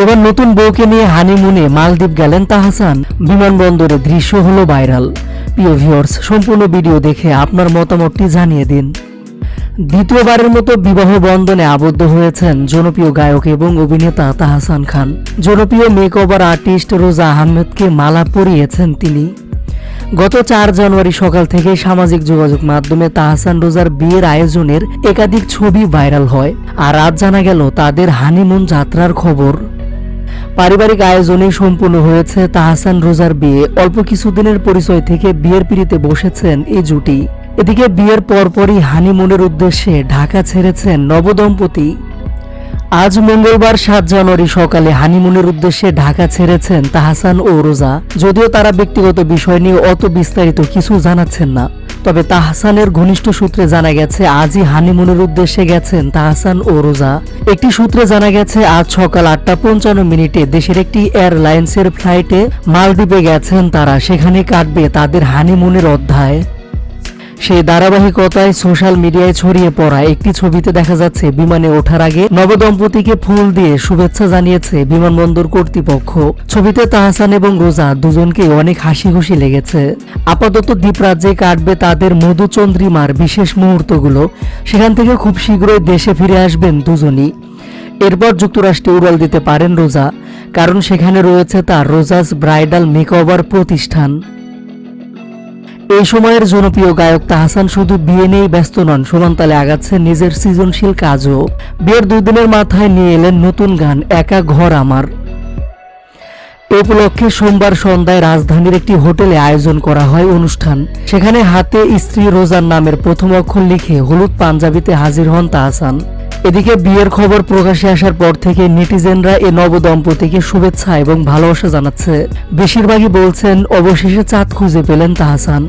এবার নতুন বউকে নিয়ে হানিমুনে মালদ্বীপ গেলেন তাহসান। বিমানবন্দরে দৃশ্য হলো ভাইরাল। প্রিয় ভিউয়ার্স, সম্পূর্ণ ভিডিও দেখে আপনার মতামতটি জানিয়ে দিন। দ্বিতীয়বারের মতো বিবাহ বন্ধনে আবদ্ধ হয়েছেন জনপ্রিয় গায়ক এবং অভিনেতা তাহসান খান। জনপ্রিয় মেকওভার আর্টিস্ট রোজা আহমেদকে মালা পরিয়েছেন তিনি। গত 4 জানুয়ারি সকাল থেকে সামাজিক যোগাযোগ মাধ্যমে তাহসান রোজার বিয়ের আয়োজনের একাধিক ছবি ভাইরাল হয়। আর আজ জানা গেল তাদের হানিমুন যাত্রার খবর। পারিবারিক আয়োজনে সম্পূর্ণ হয়েছে তাহসান রোজার বিয়ে। অল্প কিছুদিনের পরিচয় থেকে বিয়ের পিঁড়িতে বসেছেন এই জুটি। এদিকে বিয়ের পরপরই হানিমুনের উদ্দেশ্যে ঢাকা ছেড়েছেন নবদম্পতি। আজ মঙ্গলবার 7 জানুয়ারি সকালে হানিমুনের উদ্দেশ্যে ঢাকা ছেড়েছেন তাহসান ও রোজা। যদিও তারা ব্যক্তিগত বিষয় নিয়ে অত বিস্তারিত কিছু জানাচ্ছেন না, তবে তাহসানের ঘনিষ্ঠ সূত্রে জানা গেছে আজই হানিমুনের উদ্দেশ্যে গেছেন তাহসান ও রোজা। একটি সূত্রে জানা গেছে আজ সকাল 8:55 দেশের একটি এয়ারলাইন্সের ফ্লাইটে মালদ্বীপে গেছেন তারা। সেখানে কাটবে তাদের হানিমুনের অধ্যায়। সেই ধারাবাহিকতায় সোশ্যাল মিডিয়ায় ছড়িয়ে পড়া একটি ছবিতে দেখা যাচ্ছে বিমানে ওঠার আগে নবদম্পতিকে ফুল দিয়ে শুভেচ্ছা জানিয়েছে বিমানবন্দর কর্তৃপক্ষ। ছবিতে তাহসান এবং রোজা দুজনকে অনেক হাসি খুশি লেগেছে। আপাতত দ্বীপরাজ্যে কাটবে তাদের মধুচন্দ্রিমার বিশেষ মুহূর্তগুলো। সেখান থেকে খুব শীঘ্রই দেশে ফিরে আসবেন দুজনই। এরপর যুক্তরাষ্ট্রে উড়াল দিতে পারেন রোজা, কারণ সেখানে রয়েছে তার রোজাস ব্রাইডাল মেকওভার প্রতিষ্ঠান। এই সময়ের জনপ্রিয় গায়ক তাহসান শুধু বিয়ে নিয়েই ব্যস্ত নন, সমান্তালে আগাচ্ছেন নিজের সৃজনশীল কাজও। বিয়ের 2 দিনের মাথায় নিয়ে এলেন নতুন গান একা ঘর আমার। এ উপলক্ষে সোমবার সন্ধ্যায় রাজধানীর একটি হোটেলে আয়োজন করা হয় অনুষ্ঠান। সেখানে হাতে স্ত্রী রোজার নামের প্রথম অক্ষর লিখে হলুদ পাঞ্জাবিতে হাজির হন তাহসান। এদিকে বিয়ের খবর প্রকাশে আসার পর থেকে নেটিজেনরা এ নবদম্পতিকে শুভেচ্ছা এবং ভালোবাসা জানাচ্ছে। বেশিরভাগই বলছেন অবশেষে চাঁদ খুঁজে পেলেন তাহসান।